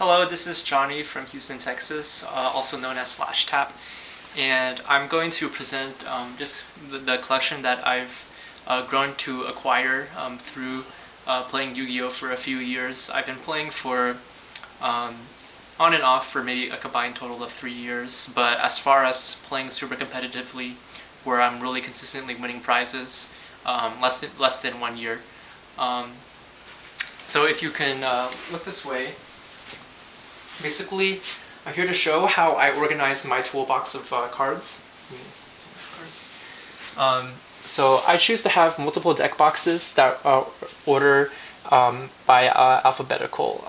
Hello, this is Johnny from Houston, Texas, also known as Slashtap, and I'm going to present just the collection that I've grown to acquire through playing Yu-Gi-Oh for a few years. I've been playing for on and off for maybe a combined total of 3 years, but as far as playing super competitively, where I'm really consistently winning prizes, less than 1 year. So if you can look this way. Basically, I'm here to show how I organize my toolbox of cards. So I choose to have multiple deck boxes that order by alphabetical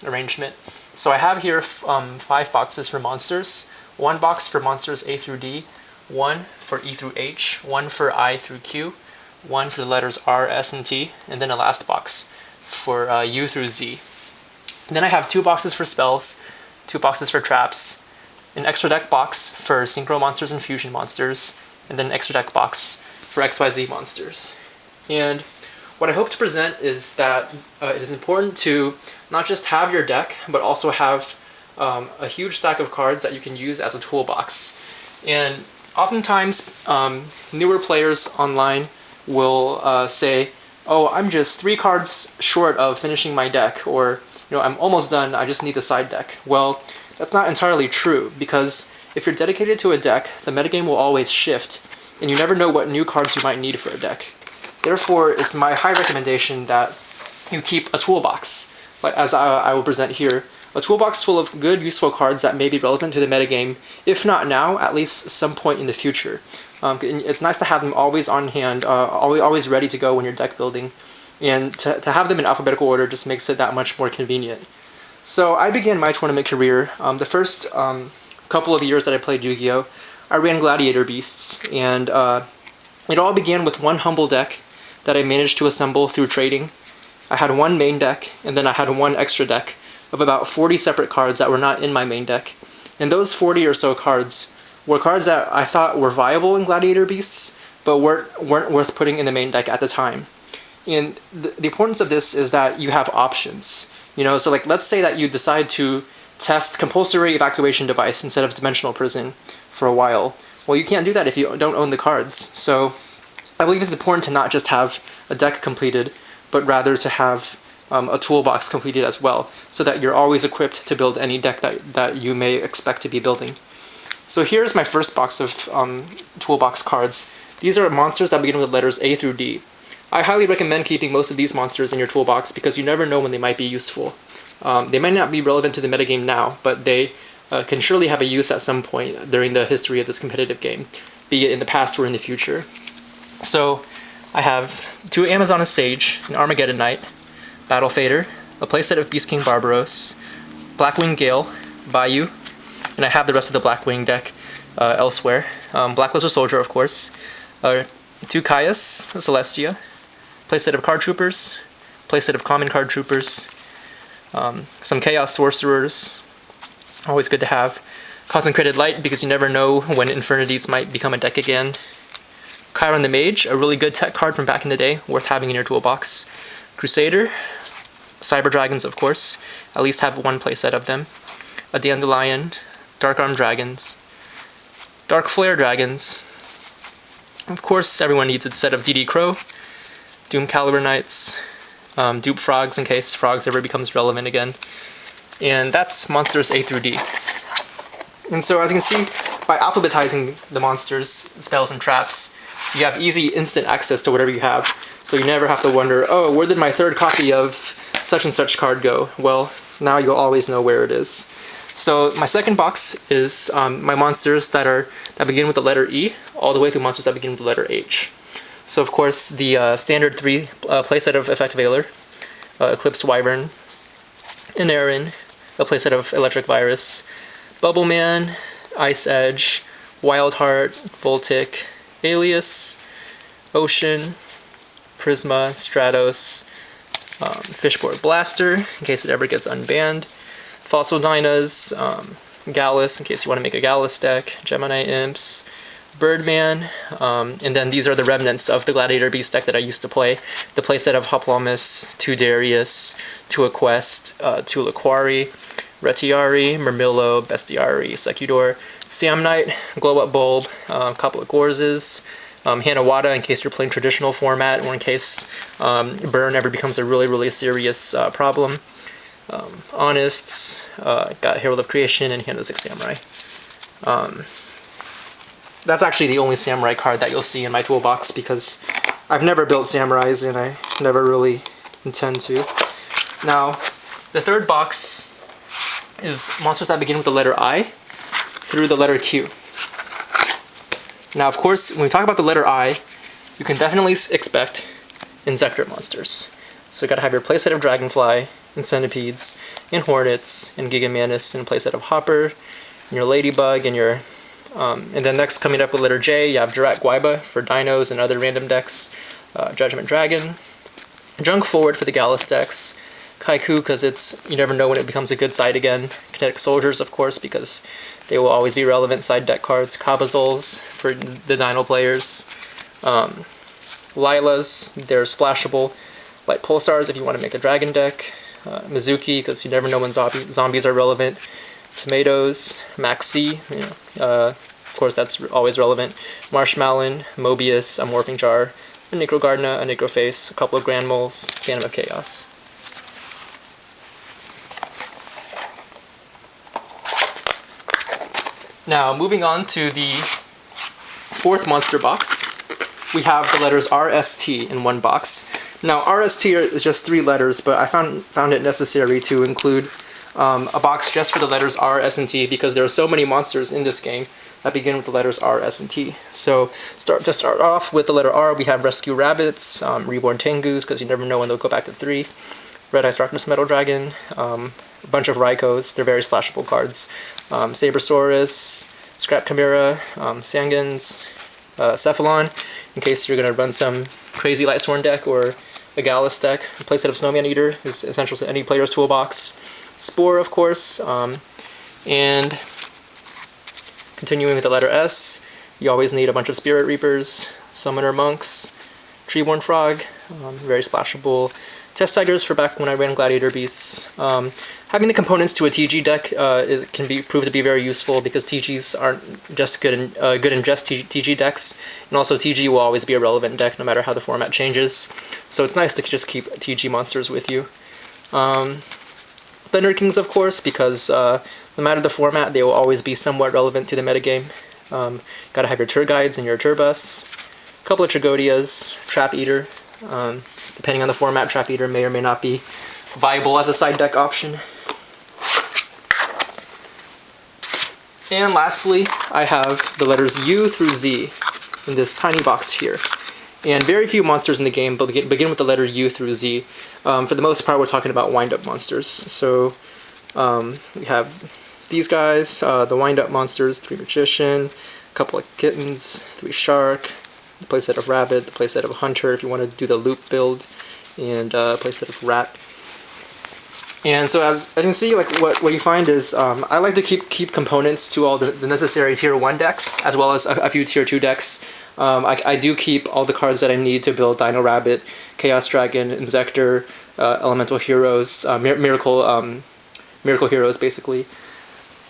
arrangement. So I have here 5 boxes for monsters, 1 box for monsters A through D, 1 for E through H, 1 for I through Q, 1 for the letters R, S, and T, and then a last box for U through Z. And then I have 2 boxes for spells, 2 boxes for traps, an extra deck box for Synchro monsters and fusion monsters, and then an extra deck box for XYZ monsters. And what I hope to present is that it is important to not just have your deck, but also have a huge stack of cards that you can use as a toolbox. And oftentimes, newer players online will say, oh, I'm just 3 cards short of finishing my deck, or I'm almost done, I just need the side deck. Well, that's not entirely true, because if you're dedicated to a deck, the metagame will always shift, and you never know what new cards you might need for a deck. Therefore, it's my high recommendation that you keep a toolbox, as I will present here. A toolbox full of good, useful cards that may be relevant to the metagame, if not now, at least some point in the future. It's nice to have them always on hand, always ready to go when you're deck building. And to have them in alphabetical order just makes it that much more convenient. So I began my tournament career. The first couple of years that I played Yu-Gi-Oh, I ran Gladiator Beasts, and it all began with one humble deck that I managed to assemble through trading. I had one main deck, and then I had one extra deck of about 40 separate cards that were not in my main deck. And those 40 or so cards were cards that I thought were viable in Gladiator Beasts, but weren't worth putting in the main deck at the time. And the importance of this is that you have options. So let's say that you decide to test compulsory evacuation device instead of dimensional prison for a while. Well, you can't do that if you don't own the cards. So I believe it's important to not just have a deck completed, but rather to have a toolbox completed as well, so that you're always equipped to build any deck that you may expect to be building. So here's my first box of toolbox cards. These are monsters that begin with the letters A through D. I highly recommend keeping most of these monsters in your toolbox because you never know when they might be useful. They might not be relevant to the metagame now, but they can surely have a use at some point during the history of this competitive game, be it in the past or in the future. So I have 2 Amazoness Sage, an Armageddon Knight, Battle Fader, a playset of Beast King Barbaros, Blackwing Gale, Bayou, and I have the rest of the Blackwing deck elsewhere. Black Lizard Soldier, of course, 2 Caius, a Celestia, playset of Card Troopers, playset of Common Card Troopers, some Chaos Sorcerers, always good to have, Concentrated Light because you never know when Infernities might become a deck again, Chiron the Mage, a really good tech card from back in the day, worth having in your toolbox, Crusader, Cyber Dragons of course, at least have 1 playset of them, a Dandelion, Dark Arm Dragons, Dark Flare Dragons, of course everyone needs a set of DD Crow, Doom Caliber Knights, Dupe Frogs in case Frogs ever becomes relevant again. And that's monsters A through D. And so as you can see, by alphabetizing the monsters, spells, and traps, you have easy instant access to whatever you have. So you never have to wonder, oh, where did my 3rd copy of such and such card go? Well, now you'll always know where it is. So my second box is my monsters that begin with the letter E, all the way through monsters that begin with the letter H. So of course the standard 3 playset of Effect Veiler, Eclipse Wyvern, Inarin, a playset of Electric Virus, Bubble Man, Ice Edge, Wildheart, Voltic, Alias, Ocean, Prisma, Stratos, Fishboard Blaster, in case it ever gets unbanned, Fossil Dynas, Gallus, in case you want to make a Gallus deck, Gemini Imps, Birdman, and then these are the remnants of the Gladiator Beast deck that I used to play. The playset of Hoplomys, 2 Darius, 2 Aquest, 2 Laquari, Retiari, Murmillo, Bestiari, Sekudor, Samnite, Glow Up Bulb, a couple of Gorzes, Hanawada in case you're playing traditional format, or in case burn ever becomes a really serious problem. Honest, got Herald of Creation, and Hand of Six Samurai. That's actually the only samurai card that you'll see in my toolbox because I've never built samurais and I never really intend to. Now, the third box is monsters that begin with the letter I through the letter Q. Now, of course, when we talk about the letter I, you can definitely expect Insector monsters. So you gotta have your playset of Dragonfly, and Centipedes, and Hornets, and Gigamantis, and a playset of Hopper, and your Ladybug, and your and then next, coming up with letter J, you have Jurak Guaiba for dinos and other random decks, Judgment Dragon, Junk Forward for the Gallus decks, Kaiku because you never know when it becomes a good side again, Kinetic Soldiers of course because they will always be relevant side deck cards, Kabazols for the dino players, Lilas, they're splashable, Light Pulsars if you want to make a dragon deck, Mizuki because you never know when zombies are relevant, Tomatoes, Maxi, of course that's always relevant, Marshmallow, Mobius, a Morphing Jar, a Necrogardna, a Necroface, a couple of Grand Moles, Phantom of Chaos. Now, moving on to the fourth monster box, we have the letters R, S, T in one box. Now, R, S, T is just 3 letters, but I found it necessary to include a box just for the letters R, S, and T because there are so many monsters in this game that begin with the letters R, S, and T. So to start off with the letter R, we have Rescue Rabbits, Reborn Tengus because you never know when they'll go back to 3, Red Ice Darkness Metal Dragon, a bunch of Raikos, they're very splashable cards, Sabersaurus, Scrap Chimera, Sangans, Cephalon, in case you're going to run some crazy Lightsworn deck or a Gallus deck. A playset of Snowman Eater is essential to any player's toolbox. Spore, of course, and continuing with the letter S, you always need a bunch of Spirit Reapers, Summoner Monks, Treeborn Frog, very splashable, Test Tigers for back when I ran Gladiator Beasts. Having the components to a TG deck can prove to be very useful because TGs aren't just good in just TG decks, and also TG will always be a relevant deck no matter how the format changes. So it's nice to just keep TG monsters with you. Thunder Kings, of course, because no matter the format, they will always be somewhat relevant to the metagame. Gotta have your Tur Guides and your Turbus. A couple of Trigodias, Trap Eater. Depending on the format, Trap Eater may or may not be viable as a side deck option. And lastly, I have the letters U through Z in this tiny box here. And very few monsters in the game begin with the letter U through Z. For the most part, we're talking about wind-up monsters. So we have these guys, the wind-up monsters, 3 Magician, a couple of Kittens, 3 Shark, the playset of Rabbit, the playset of Hunter if you want to do the loop build, and a playset of Rat. And so as you can see, like what you find is I like to keep components to all the necessary tier 1 decks as well as a few tier 2 decks. I do keep all the cards that I need to build Dino Rabbit, Chaos Dragon, Insector, Elemental Heroes, Miracle Heroes basically.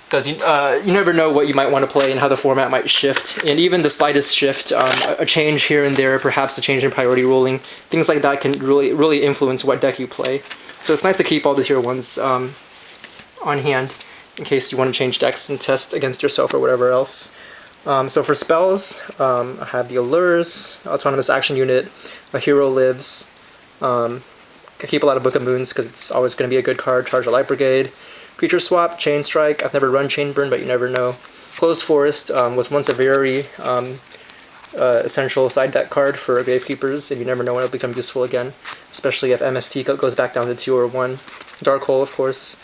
Because you never know what you might want to play and how the format might shift. And even the slightest shift, a change here and there, perhaps a change in priority ruling, things like that can really influence what deck you play. So it's nice to keep all the tier 1s on hand in case you want to change decks and test against yourself or whatever else. So for spells, I have the Allures, Autonomous Action Unit, A Hero Lives. I keep a lot of Book of Moons because it's always going to be a good card. Charge a Light Brigade. Creature Swap, Chain Strike. I've never run Chain Burn, but you never know. Closed Forest was once a very essential side deck card for Gravekeepers, and you never know when it'll become useful again, especially if MST goes back down to 2 or 1. Dark Hole, of course.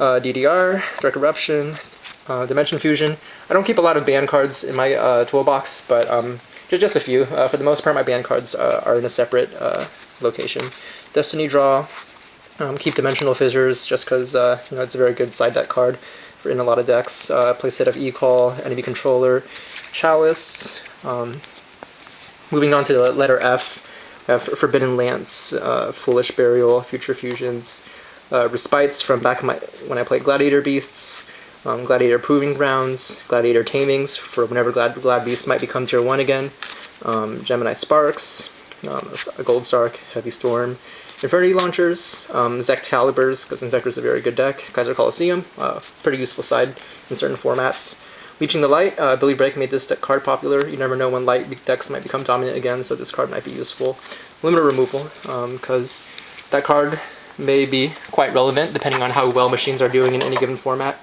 DDR, Dark Eruption, Dimension Fusion. I don't keep a lot of banned cards in my toolbox, but just a few. For the most part, my banned cards are in a separate location. Destiny Draw. Keep Dimensional Fissures just because it's a very good side deck card in a lot of decks. Playset of E-Call, Enemy Controller, Chalice. Moving on to the letter F, we have Forbidden Lance, Foolish Burial, Future Fusions, Respites from back when I played Gladiator Beasts, Gladiator Proving Grounds, Gladiator Tamings for whenever Glad Beast might become tier 1 again, Gemini Sparks, a Gold Sark, Heavy Storm, Infinity Launchers, Zectaliburs, because Inzektor's a very good deck, Kaiser Coliseum, pretty useful side in certain formats. Leeching the Light, Billy Brake made this deck card popular. You never know when light decks might become dominant again, so this card might be useful. Limiter Removal, because that card may be quite relevant depending on how well machines are doing in any given format.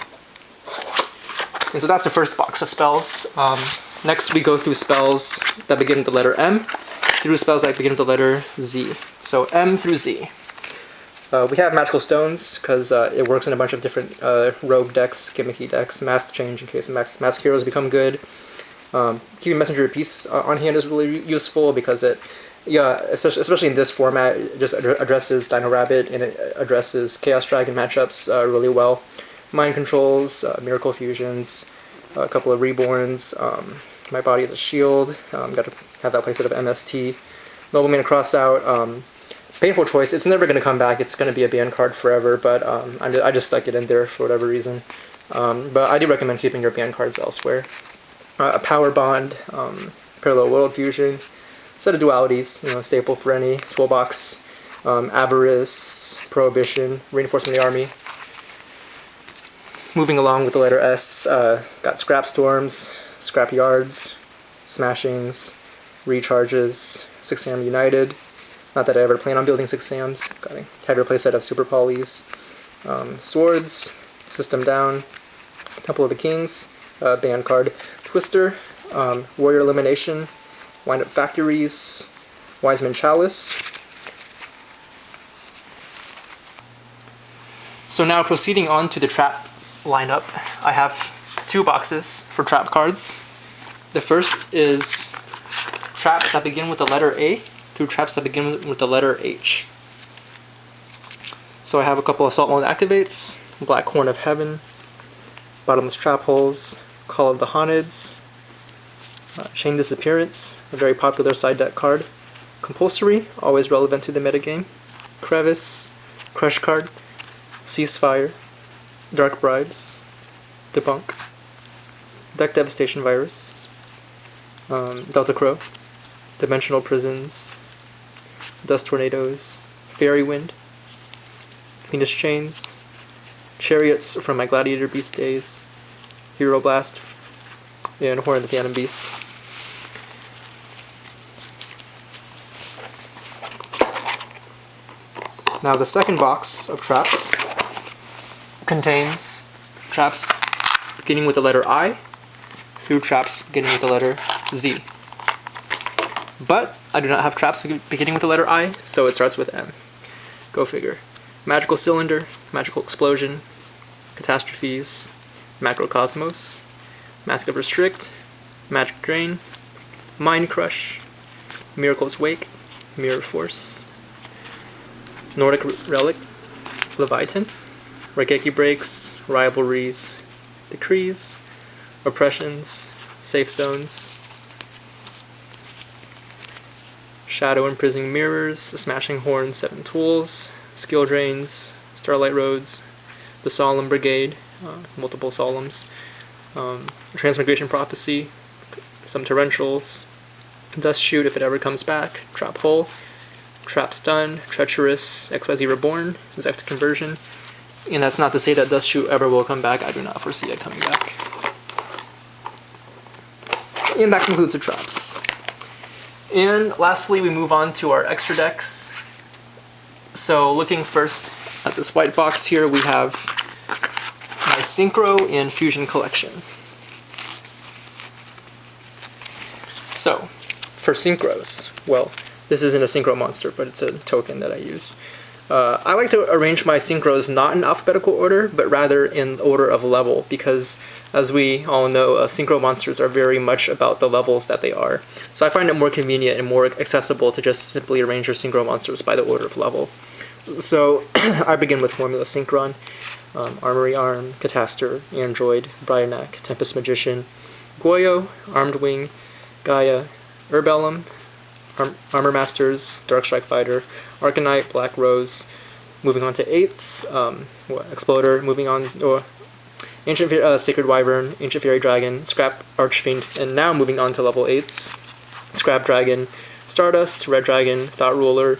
And so that's the first box of spells. Next we go through spells that begin with the letter M, through spells that begin with the letter Z. So M through Z. We have Magical Stones, because it works in a bunch of different rogue decks, gimmicky decks, Mask Change in case Mask Heroes become good. Keeping Messenger of Peace on hand is really useful, because it, especially in this format, it just addresses Dino Rabbit, and it addresses Chaos Dragon matchups really well. Mind Controls, Miracle Fusions, a couple of Reborns, My Body is a Shield, got to have that playset of MST. Nobleman Cross Out, painful choice. It's never going to come back. It's going to be a ban card forever, but I just stuck it in there for whatever reason. But I do recommend keeping your ban cards elsewhere. A Power Bond, Parallel World Fusion, set of dualities, staple for any toolbox. Avarice, Prohibition, Reinforcement of the Army. Moving along with the letter S, got Scrap Storms, Scrap Yards, Smashings, Recharges, 6 Sam United. Not that I ever plan on building 6 Sams. Got a heavier playset of Super Polys. Swords, System Down, Temple of the Kings, ban card. Twister, Warrior Elimination, Wind Up Factories, Wiseman Chalice. So now proceeding on to the trap lineup, I have 2 boxes for trap cards. The first is traps that begin with the letter A through traps that begin with the letter H. So I have a couple of Salt Mode Activates, Black Horn of Heaven, Bottomless Trap Holes, Call of the Haunted, Chain Disappearance, a very popular side deck card, Compulsory, always relevant to the metagame, Crevice, Crush Card, Ceasefire, Dark Bribes, Debunk, Deck Devastation Virus, Delta Crow, Dimensional Prisons, Dust Tornadoes, Fairy Wind, Venus Chains, Chariots from my Gladiator Beast days, Hero Blast, and Horn of the Phantom Beast. Now the second box of traps contains traps beginning with the letter I through traps beginning with the letter Z. But I do not have traps beginning with the letter I, so it starts with M. Go figure. Magical Cylinder, Magical Explosion, Catastrophes, Macrocosmos, Mask of Restrict, Magic Drain, Mind Crush, Miracle's Wake, Mirror Force, Nordic Relic, Leviathan, Raigeki Breaks, Rivalries, Decrees, Oppressions, Safe Zones, Shadow Imprisoning Mirrors, Smashing Horn, 7 Tools, Skill Drains, Starlight Roads, the Solemn Brigade, multiple Solemns, Transmigration Prophecy, some Torrentials, Dust Shoot if it ever comes back, Trap Hole, Trap Stun, Treacherous, XYZ Reborn, Zect Conversion, and that's not to say that Dust Shoot ever will come back. I do not foresee it coming back. And that concludes the traps. And lastly, we move on to our extra decks. So looking first at this white box here, we have my Synchro and Fusion collection. So, for Synchros, well, this isn't a Synchro monster, but it's a token that I use. I like to arrange my Synchros not in alphabetical order, but rather in order of level, because as we all know, Synchro monsters are very much about the levels that they are. So I find it more convenient and more accessible to just simply arrange your Synchro monsters by the order of level. So I begin with Formula Synchron, Armory Arm, Catastor, Android, Bryonak, Tempest Magician, Yugioh, Armed Wing, Gaia, Urbellum, Armor Masters, Dark Strike Fighter, Arcanite, Black Rose, Moving on to 8s, Exploder, moving on, or Ancient Sacred Wyvern, Ancient Fairy Dragon, Scrap Archfiend, and now moving on to level 8s, Scrap Dragon, Stardust, Red Dragon, Thought Ruler,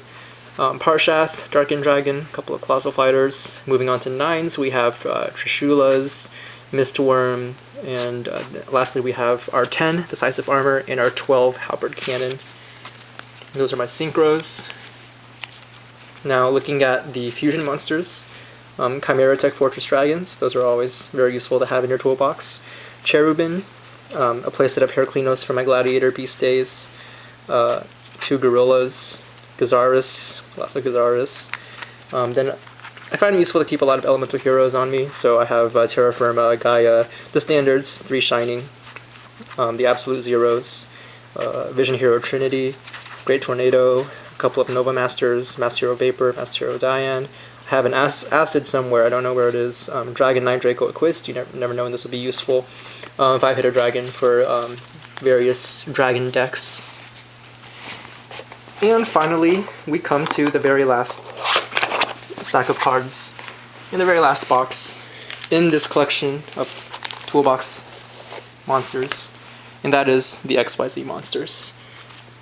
Parshath, Darkened Dragon, a couple of Colossal Fighters. Moving on to 9s, we have Trishulas, Mistworm, and lastly we have our 10 Decisive Armor and our 12 Halberd Cannon. Those are my synchros. Now looking at the fusion monsters, Chimera Tech Fortress Dragons, those are always very useful to have in your toolbox. Cherubin, a playset of Heraclinos from my Gladiator Beast days, 2 Gorillas, Gazaris, lots of Gazaris. Then I find it useful to keep a lot of elemental heroes on me, so I have Terra Firma, Gaia, the standards, 3 Shining, the Absolute Zeros, Vision Hero Trinity, Great Tornado, a couple of Nova Masters, Master Hero Vapor, Master Hero Diane. I have an Acid somewhere, I don't know where it is, Dragon Knight Draco Equist, you never know when this will be useful. 5-hitter Dragon for various dragon decks. And finally, we come to the very last stack of cards in the very last box in this collection of Toolbox monsters, and that is the XYZ monsters,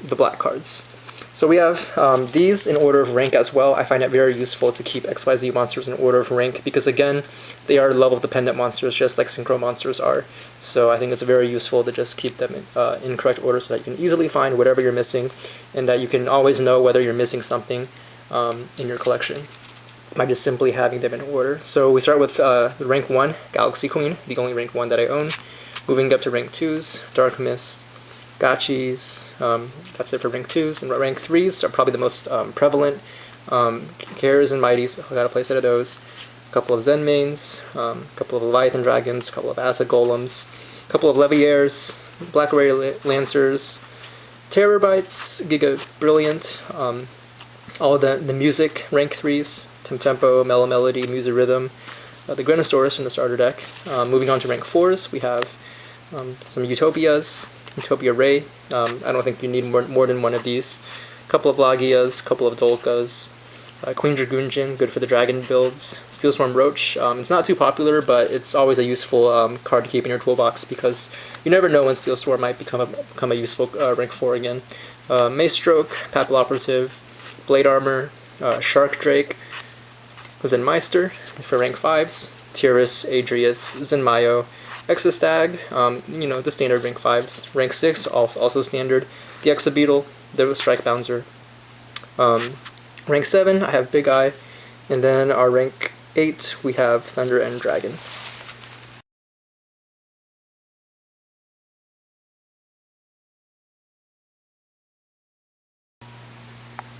the black cards. So we have these in order of rank as well. I find it very useful to keep XYZ monsters in order of rank because, again, they are level-dependent monsters just like Synchro monsters are. So I think it's very useful to just keep them in correct order so that you can easily find whatever you're missing and that you can always know whether you're missing something in your collection by just simply having them in order. So we start with rank 1, Galaxy Queen, the only rank 1 that I own. Moving up to rank 2s, Dark Mist, Gachis, that's it for rank 2s, and rank 3s are probably the most prevalent. Cares and Mighties, I got a playset of those. A couple of Zen Mains, a couple of Leviathan Dragons, a couple of Acid Golems, a couple of Leviaires, Black Ray Lancers, Terrorbites, Giga Brilliant, all the music rank 3s, Tempo, Mellow Melody, Musa Rhythm, the Grenosaurus in the starter deck. Moving on to rank 4s, we have some Utopias, Utopia Ray. I don't think you need more than one of these. A couple of Lagias, a couple of Dolkas, Queen Dragoonjin, good for the dragon builds. Steelswarm Roach, it's not too popular, but it's always a useful card to keep in your toolbox because you never know when Steelswarm might become a useful rank 4 again. Mace Stroke, Papilloperative, Blade Armor, Shark Drake, Zenmeister for rank 5s, Tyrus, Adrius, Zenmayo, Exostag, the standard rank 5s. Rank 6, also standard, the Exabeetle, the Strike Bouncer. Rank 7, I have Big Eye, and then our rank 8, we have Thunder and Dragon.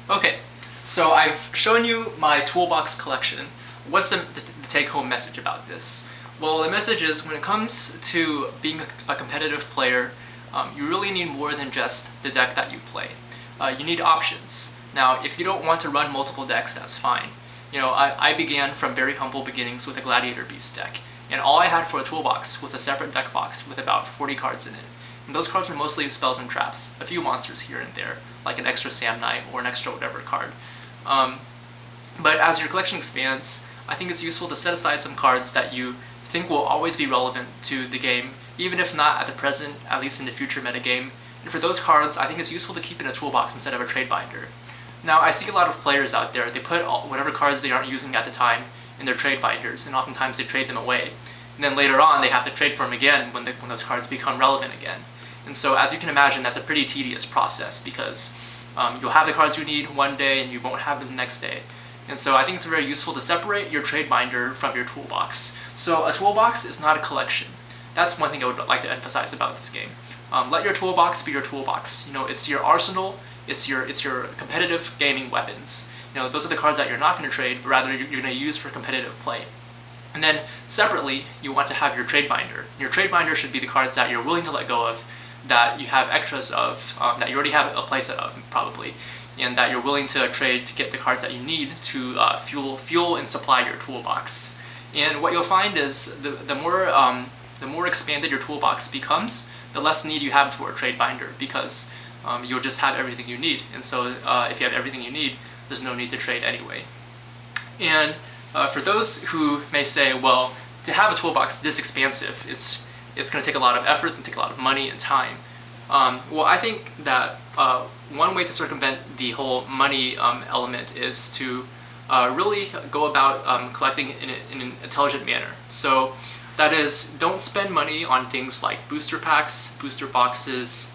Okay, so I've shown you my toolbox collection. What's the take-home message about this? Well, the message is when it comes to being a competitive player, you really need more than just the deck that you play. You need options. Now, if you don't want to run multiple decks, that's fine. I began from very humble beginnings with a Gladiator Beast deck, and all I had for a toolbox was a separate deck box with about 40 cards in it. And those cards were mostly spells and traps, a few monsters here and there, like an extra Sam Knight or an extra whatever card. But as your collection expands, I think it's useful to set aside some cards that you think will always be relevant to the game, even if not at the present, at least in the future metagame. And for those cards, I think it's useful to keep in a toolbox instead of a trade binder. Now, I see a lot of players out there, they put whatever cards they aren't using at the time in their trade binders, and oftentimes they trade them away. And then later on, they have to trade for them again when those cards become relevant again. And so, as you can imagine, that's a pretty tedious process because you'll have the cards you need one day and you won't have them the next day. And so I think it's very useful to separate your trade binder from your toolbox. So a toolbox is not a collection. That's one thing I would like to emphasize about this game. Let your toolbox be your toolbox. It's your arsenal, it's your competitive gaming weapons. Those are the cards that you're not going to trade, but rather you're going to use for competitive play. And then separately, you want to have your trade binder. Your trade binder should be the cards that you're willing to let go of, that you have extras of, that you already have a playset of, probably, and that you're willing to trade to get the cards that you need to fuel and supply your toolbox. And what you'll find is the more expanded your toolbox becomes, the less need you have for a trade binder because you'll just have everything you need. And so if you have everything you need, there's no need to trade anyway. And for those who may say, well, to have a toolbox this expansive, it's going to take a lot of effort and take a lot of money and time. Well, I think that one way to circumvent the whole money element is to really go about collecting in an intelligent manner. So that is, don't spend money on things like booster packs, booster boxes.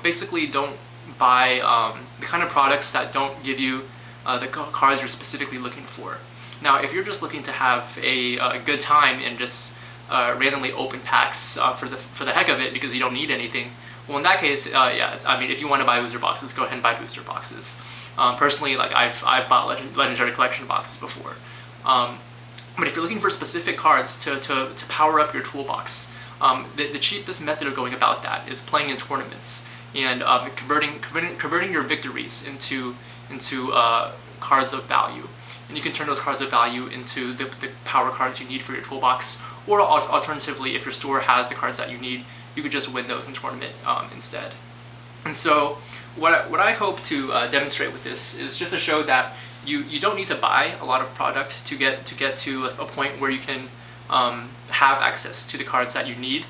Basically, don't buy the kind of products that don't give you the cards you're specifically looking for. Now, if you're just looking to have a good time and just randomly open packs for the heck of it because you don't need anything, well, in that case, yeah, I mean, if you want to buy booster boxes, go ahead and buy booster boxes. Personally, like I've bought legendary collection boxes before. But if you're looking for specific cards to power up your toolbox, the cheapest method of going about that is playing in tournaments and converting your victories into cards of value. And you can turn those cards of value into the power cards you need for your toolbox, or alternatively, if your store has the cards that you need, you could just win those in tournament instead. And so what I hope to demonstrate with this is just to show that you don't need to buy a lot of product to get to a point where you can have access to the cards that you need.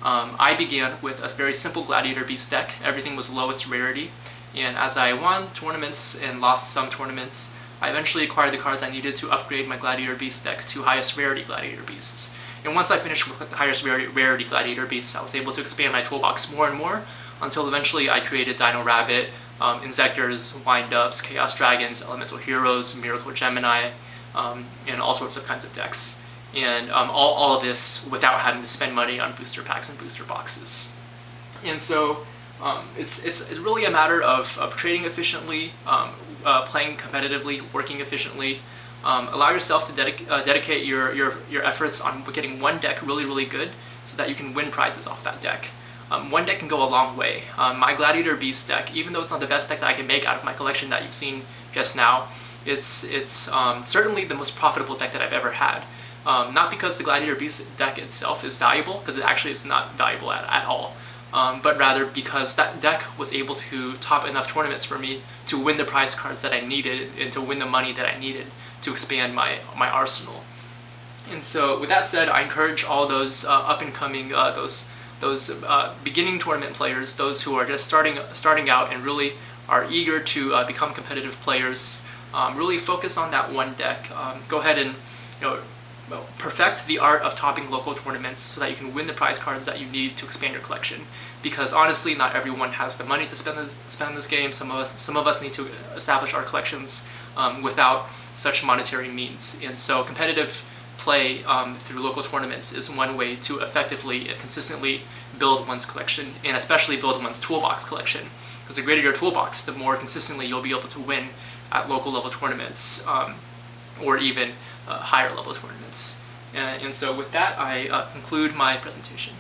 I began with a very simple Gladiator Beast deck. Everything was lowest rarity, and as I won tournaments and lost some tournaments, I eventually acquired the cards I needed to upgrade my Gladiator Beast deck to highest rarity Gladiator Beasts. And once I finished with highest rarity Gladiator Beasts, I was able to expand my toolbox more and more until eventually I created Dino Rabbit, Inzectors, Wind-Ups, Chaos Dragons, Elemental Heroes, Miracle Gemini, and all sorts of kinds of decks. And all of this without having to spend money on booster packs and booster boxes. And so it's really a matter of trading efficiently, playing competitively, working efficiently. Allow yourself to dedicate your efforts on getting one deck really good so that you can win prizes off that deck. One deck can go a long way. My Gladiator Beast deck, even though it's not the best deck that I can make out of my collection that you've seen just now, it's certainly the most profitable deck that I've ever had. Not because the Gladiator Beast deck itself is valuable, because it actually is not valuable at all, but rather because that deck was able to top enough tournaments for me to win the prize cards that I needed and to win the money that I needed to expand my arsenal. And so with that said, I encourage all those up-and-coming, those beginning tournament players, those who are just starting out and really are eager to become competitive players, really focus on that one deck. Go ahead and perfect the art of topping local tournaments so that you can win the prize cards that you need to expand your collection. Because honestly, not everyone has the money to spend this game. Some of us need to establish our collections without such monetary means. And so competitive play through local tournaments is one way to effectively and consistently build one's collection, and especially build one's toolbox collection. Because the greater your toolbox, the more consistently you'll be able to win at local level tournaments, or even higher level tournaments. And so with that, I conclude my presentation.